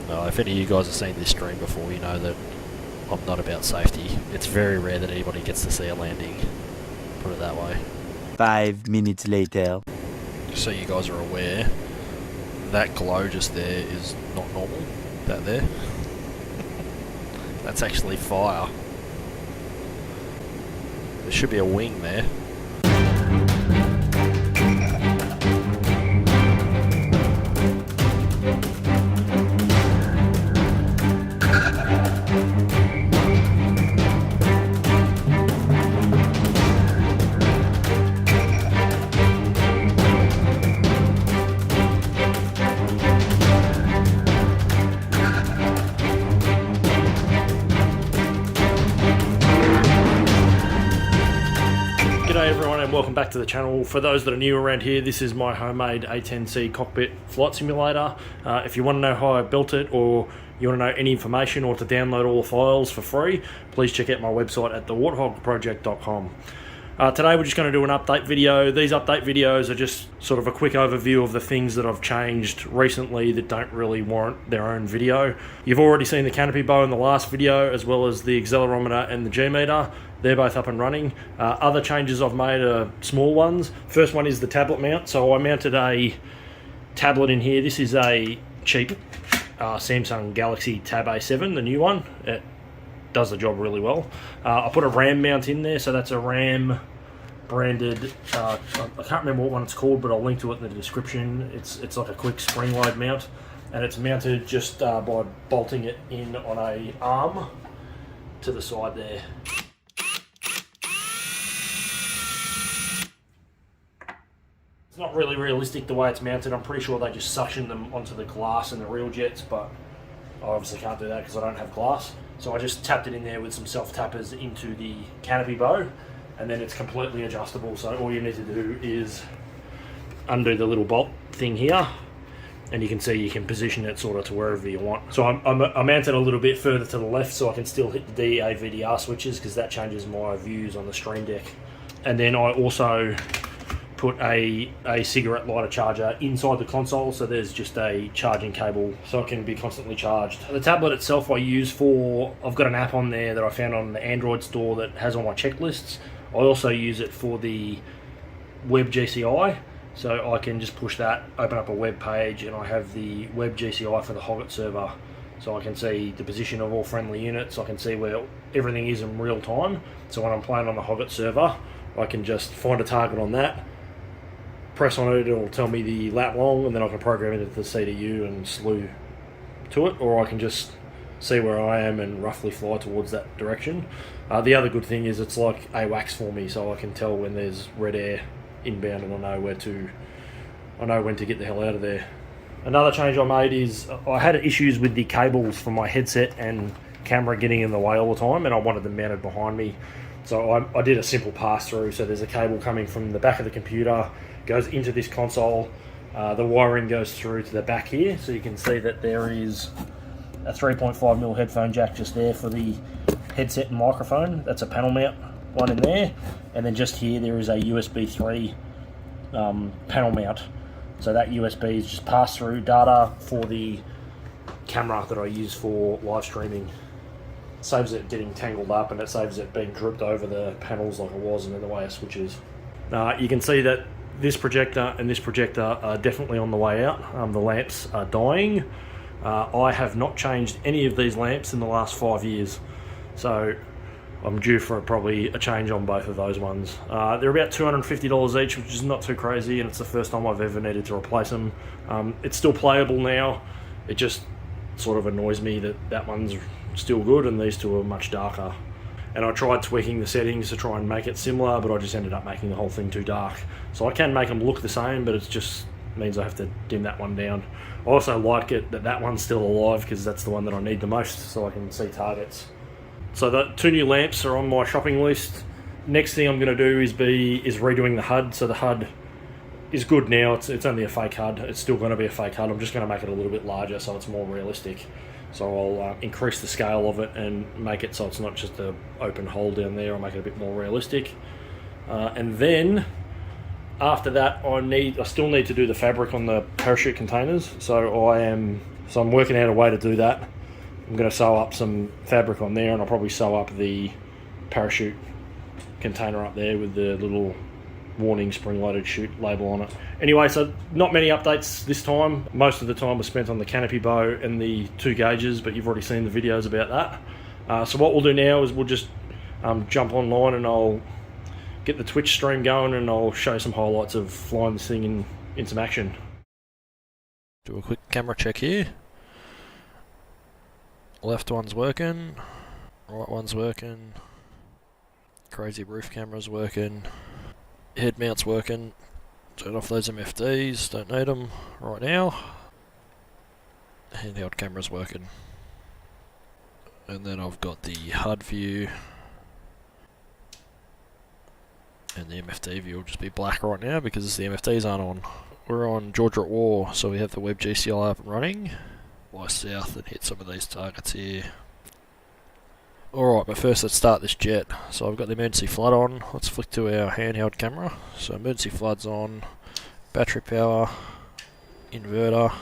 If any of you guys have seen this stream before, you know that I'm not about safety. It's very rare that anybody gets to see a landing, put it that way. 5 minutes later. Just so you guys are aware, that glow just there is not normal, that there. That's actually fire. There should be a wing there. Welcome back to the channel. For those that are new around here, this is my homemade A10C cockpit flight simulator. If you want to know how I built it, or you want to know any information, or to download all the files for free, please check out my website at thewarthogproject.com. Today we're just going to do an update video. These update videos are just sort of a quick overview of the things that I've changed recently that don't really warrant their own video. You've already seen the canopy bow in the last video, as well as the accelerometer and the G-meter. They're both up and running. Other changes I've made are small ones. First one is the tablet mount. So I mounted a tablet in here. This is a cheap Samsung Galaxy Tab A7, the new one. It does the job really well. I put a RAM mount in there, so that's a RAM branded, I can't remember what one it's called, but I'll link to it in the description. It's like a quick spring load mount, and it's mounted just by bolting it in on a arm to the side there. It's not really realistic the way it's mounted. I'm pretty sure they just suction them onto the glass in the real jets, but I obviously can't do that because I don't have glass. So I just tapped it in there with some self-tappers into the canopy bow, and then it's completely adjustable. So all you need to do is undo the little bolt thing here, and you can see you can position it sort of to wherever you want. So I mounted a little bit further to the left so I can still hit the DA VDR switches, because that changes my views on the Stream Deck. And then I also put a cigarette lighter charger inside the console, so there's just a charging cable so it can be constantly charged. The tablet itself I use for, I've got an app on there that I found on the Android store that has all my checklists. I also use it for the web GCI, so I can just push that, open up a web page, and I have the web GCI for the Hoggit server, so I can see the position of all friendly units. I can see where everything is in real time, so when I'm playing on the Hoggit server I can just find a target on that, press on it, it'll tell me the lat long, and then I can program it into the CDU and slew to it, or I can just see where I am and roughly fly towards that direction. The other good thing is it's like AWACS for me, so I can tell when there's red air inbound, and I know when to get the hell out of there. Another change I made is I had issues with the cables from my headset and camera getting in the way all the time, and I wanted them mounted behind me. So I did a simple pass through. So there's a cable coming from the back of the computer, goes into this console, the wiring goes through to the back here, so you can see that there is a 3.5mm headphone jack just there for the headset and microphone. That's a panel mount one in there, and then just here there is a USB 3 panel mount, so that USB is just pass through data for the camera that I use for live streaming. Saves it getting tangled up, and it saves it being drooped over the panels like it was, and then the way it switches. You can see that this projector and this projector are definitely on the way out. The lamps are dying. I have not changed any of these lamps in the last 5 years, so I'm due for probably a change on both of those ones. They're about $250 each, which is not too crazy, and it's the first time I've ever needed to replace them. It's still playable now. It just sort of annoys me that that one's still good and these two are much darker. And I tried tweaking the settings to try and make it similar, but I just ended up making the whole thing too dark. So I can make them look the same, but it just means I have to dim that one down. I also like it that that one's still alive, because that's the one that I need the most, so I can see targets. So the two new lamps are on my shopping list. Next thing I'm going to do is redoing the HUD. So the HUD is good now. It's only a fake HUD. It's still going to be a fake HUD. I'm just going to make it a little bit larger so it's more realistic. So I'll increase the scale of it and make it so it's not just an open hole down there. I'll make it a bit more realistic. And then after that, I still need to do the fabric on the parachute containers. So I am So I'm working out a way to do that. I'm going to sew up some fabric on there, and I'll probably sew up the parachute container up there with the little warning spring-loaded chute label on it. Anyway, so not many updates this time. Most of the time was spent on the canopy bow and the 2 gauges, but you've already seen the videos about that. So what we'll do now is we'll just jump online, and I'll get the Twitch stream going, and I'll show some highlights of flying this thing in some action. Do a quick camera check here. Left one's working, right one's working, crazy roof camera's working, head mount's working. Turn off those MFDs, don't need them right now. Handheld camera's working. And then I've got the HUD view, and the MFD view will just be black right now because the MFDs aren't on. We're on Georgia at War, so we have the web GCI up and running. Fly south and hit some of these targets here. Alright, but first let's start this jet. So I've got the emergency flood on. Let's flick to our handheld camera. So emergency flood's on, battery power, inverter,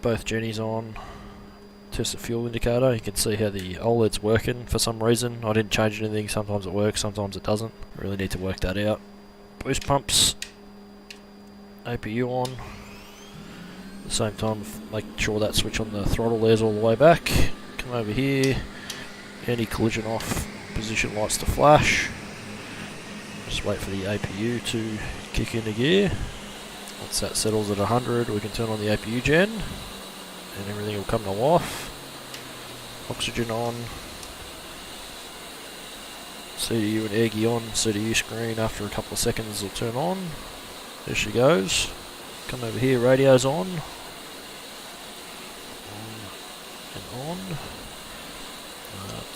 both Jennies on. Test the fuel indicator. You can see how the OLED's working for some reason. I didn't change anything. Sometimes it works, sometimes it doesn't. Really need to work that out. Boost pumps, APU on. At the same time, make sure that switch on the throttle there's all the way back. Come over here, anti-collision off, position lights to flash. Just wait for the APU to kick into gear. Once that settles at 100, we can turn on the APU gen, and everything will come to life. Oxygen on. CDU and AirGi on. CDU screen after a couple of seconds will turn on. There she goes. Come over here, radio's on. And on.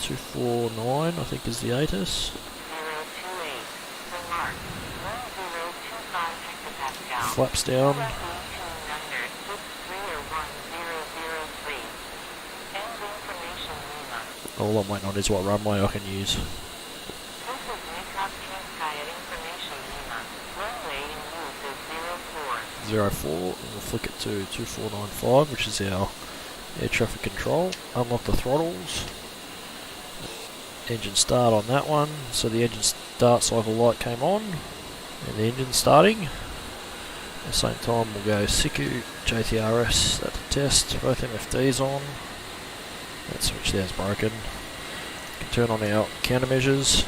249 I think is the ATIS. Flaps down. All I'm waiting on is what runway I can use. 04, and we'll flick it to 2495, which is our air traffic control. Unlock the throttles. Engine start on that one, so the engine start cycle light came on, and the engine's starting. At the same time we'll go SICU, JTRS, that's a test, both MFDs on. That switch there's broken. We can turn on our countermeasures.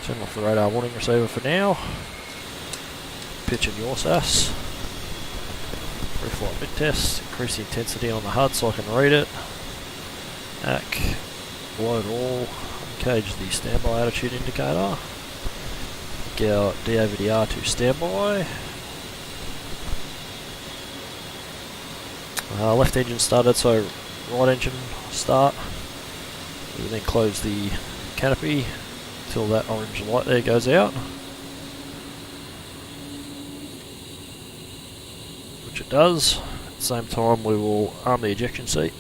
Turn off the radar warning receiver for now. Pitch in your SAS. Pre-flight bit test. Increase the intensity on the HUD so I can read it. AC. Load all. Uncage the standby attitude indicator. Get our DAVDR to standby. Left engine started, so right engine start. We then close the canopy until that orange light there goes out. Which it does. At the same time we will arm the ejection seat.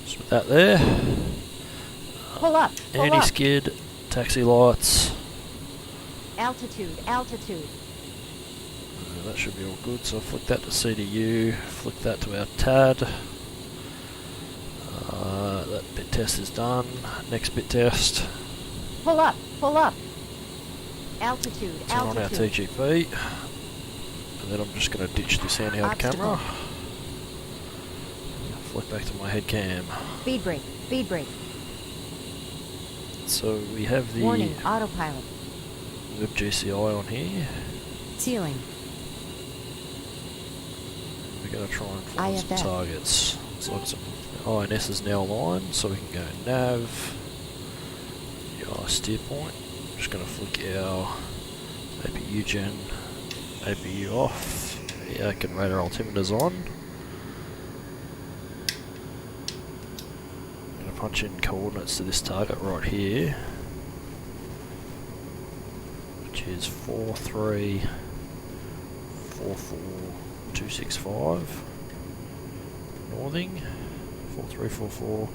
Just with that there. Pull up. Anti-skid, taxi lights. Altitude. That should be all good, so I'll flick that to CDU, flick that to our TAD. That bit test is done. Next bit test. Pull up. Altitude. Turn on our TGP. And then I'm just going to ditch this handheld camera. Flick back to my head cam. Speed brake. So we have the Warning, autopilot. web GCI on here. Ceiling. We're going to try and find some IFF. targets. Looks like some INS is now aligned, so we can go nav. Our steer point. Just going to flick our APU gen, APU off. Yeah, I can radar altimeters on. I'm going to punch in coordinates to this target right here, which is 4344265 northing, 4344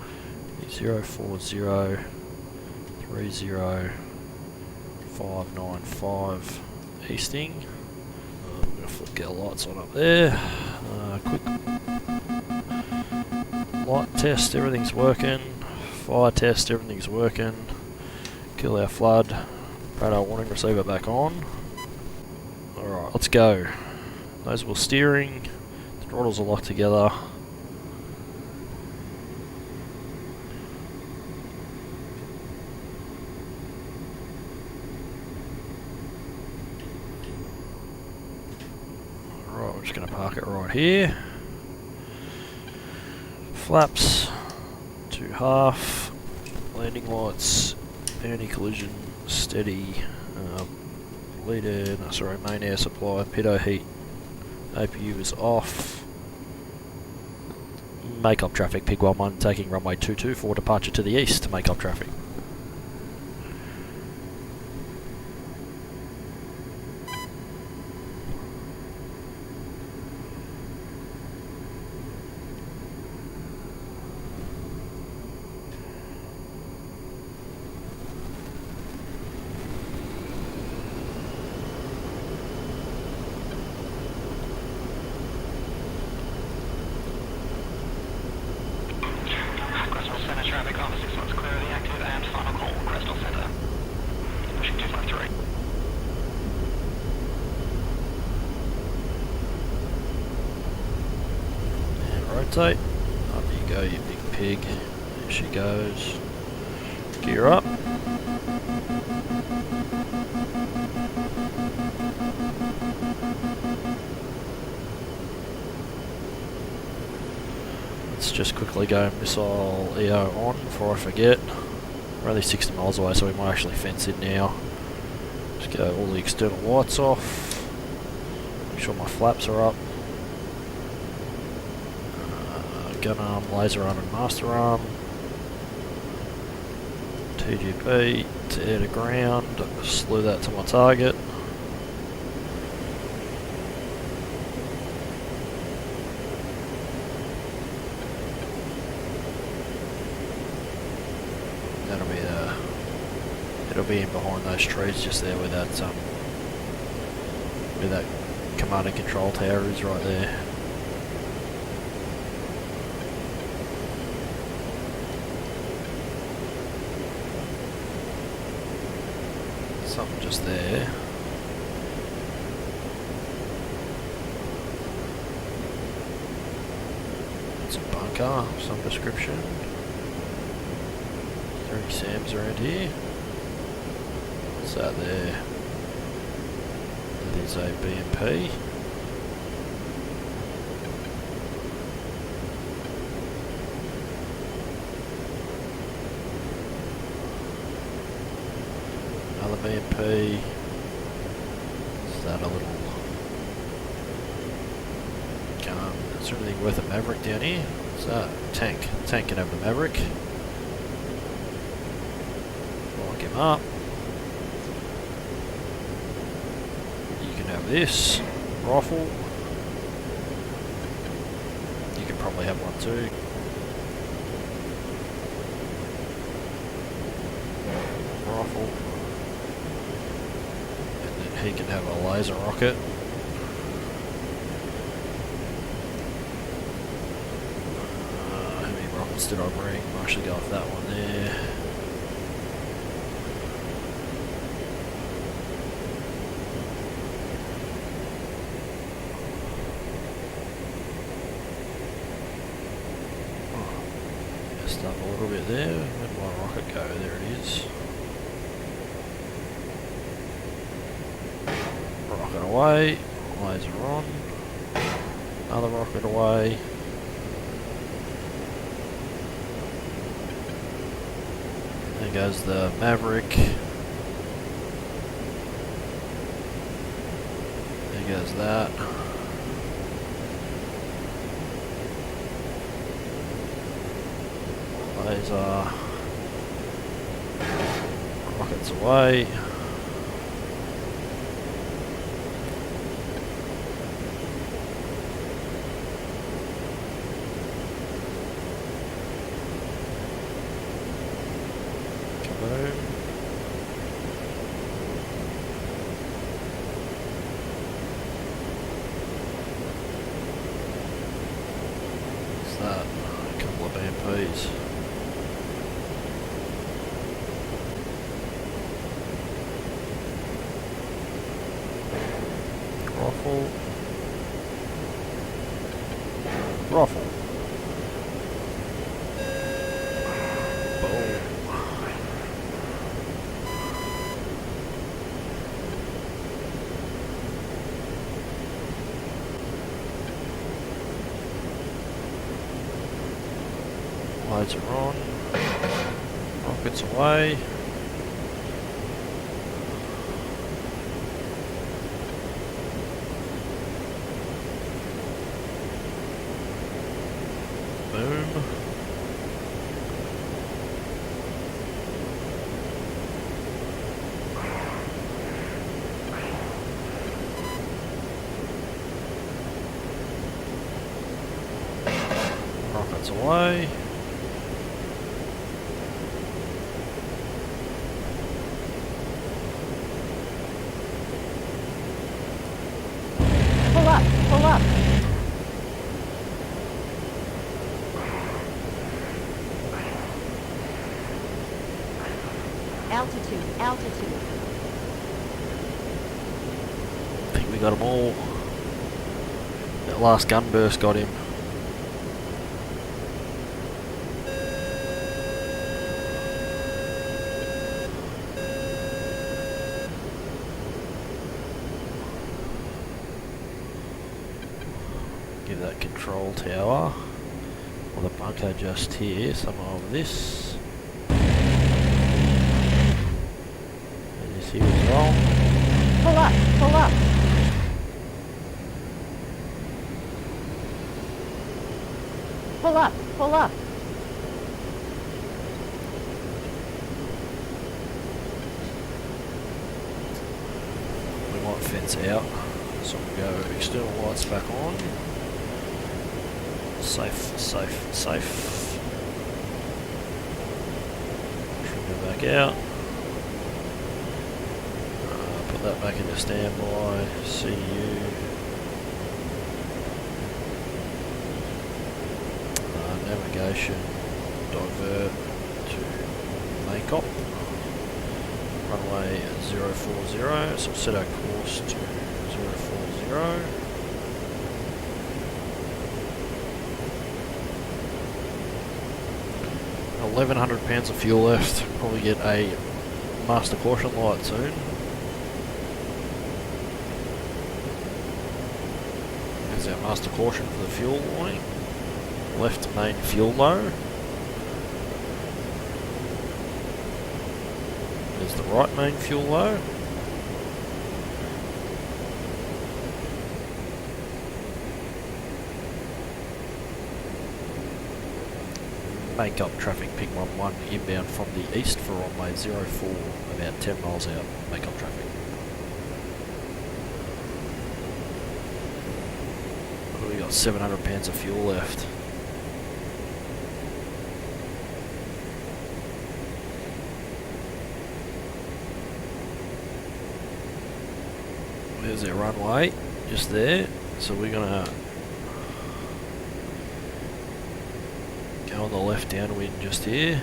0403095 easting. I'm going to flick our lights on up there. quick light test, everything's working. Fire test, everything's working. Kill our flood. Radar warning receiver back on. Alright, let's go. Noseable steering. Throttles are locked together. Alright, we're just going to park it right here. Flaps to half. Landing lights. Anti-collision. Steady. Main air supply. Pitot heat. APU is off. Make up traffic, Pig 11 taking runway 22 for departure to the east to make up traffic. Traffic officer 6 months clear of the active and final call, Crystal Center. Pushing 253. And rotate. Up you go, you big pig. There she goes. Gear up. Let's just quickly go missile EO on before I forget. We're only 60 miles away, so we might actually fence in now. Just get all the external lights off. Make sure my flaps are up. Gun arm, laser arm and master arm. TGP to air to ground. Slew that to my target. It'll be in behind those trees just there where that command and control tower is right there. Something just there. It's a bunker of some description. Is there any SAMs around here? What's that there? That is a BMP. Another BMP. Is that a little gun? Is there anything worth a Maverick down here? What's that? Tank. Tank can have the Maverick. Lock him up. This rifle, you can probably have one too. Rifle, and then he can have a laser rocket. How many rockets did I bring? I'll actually go with that one there. Up a little bit there. Where did my rocket go? There it is. Rocket away. Laser on. Another rocket away. There goes the Maverick. There goes that. Laser. Rockets away. Kaboom. What's that? A couple of BMPs. Rifle. Rifle. Boom. Loads are on. Rockets away. Boom. Rockets away. Pull up, pull up. Altitude, altitude. I think we got them all. That last gun burst got him. Give that control tower, or the bunker just here, somewhere over this. And this here as well. Pull up, pull up. Pull up, pull up. We might fence out, so we'll go external lights back on. Safe, safe, safe. Trigger back out. Put that back into standby. CU. Navigation. Divert to Takeoff. Runway 040. So set our course to 040. £1,100 of fuel left. Probably get a master caution light soon. There's our master caution for the fuel warning. Left main fuel low. There's the right main fuel low. Make up traffic ping 11 inbound from the east for runway 04, about 10 miles out. Make up traffic. We got £700 of fuel left. There's our runway, just there. So we're gonna go on the left downwind just here.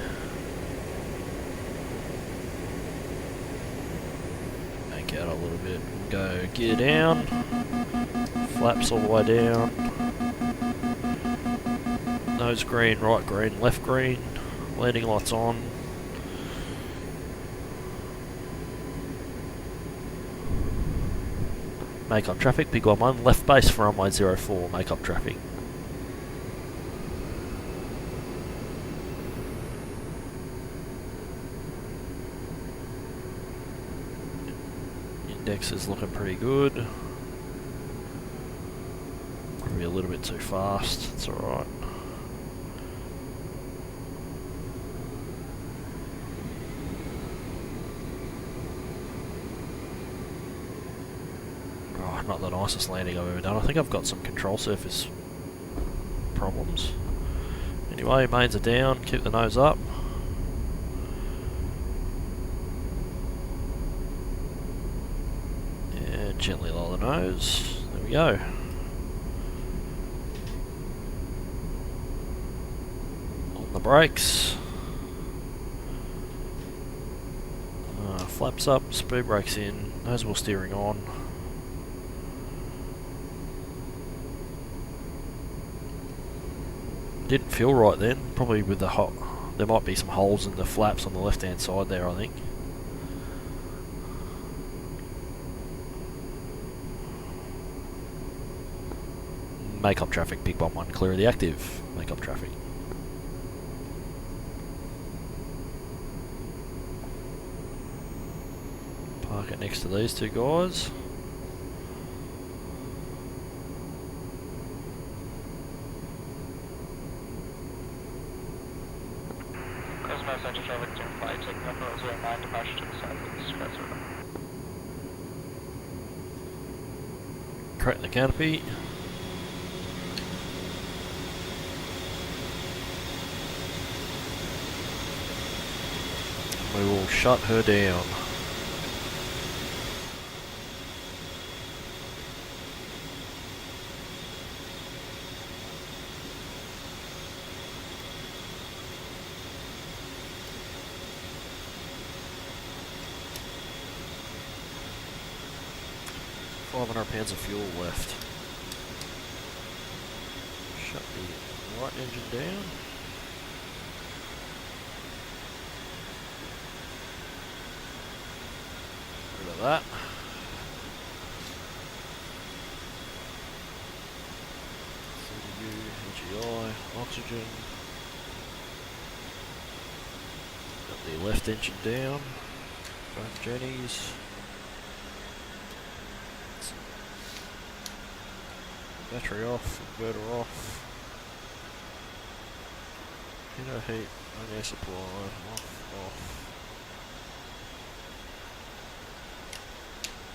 Make out a little bit. We'll go gear down. Flaps all the way down. Nose green, right green, left green. Landing lights on. Make up traffic, big 11, left base for runway 04, make up traffic. Index is looking pretty good. Probably a little bit too fast, it's alright. Not the nicest landing I've ever done. I think I've got some control surface problems. Anyway, mains are down, keep the nose up. And gently lower the nose. There we go. on the brakes. Flaps up, speed brakes in, nose wheel steering on. Didn't feel right then, probably with the hot. There might be some holes in the flaps on the left hand side there, I think. Make up traffic, pick bomb 1, clear of the active. Make up traffic. Park it next to these two guys. Cosmo Center traffic to flight, taking up road 09, departure to the southeast, Crest River. Correct the canopy. We will shut her down. £500 of fuel left. Shut the right engine down. Rid of that. CDU, HEI, oxygen. Got the left engine down. Both Jennies. Battery off, inverter off. Inner heat, and air supply off.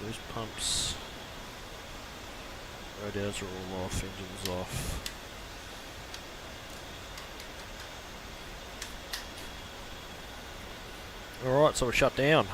Those pumps. Radiators are all off, engines off. Alright, so we're shut down.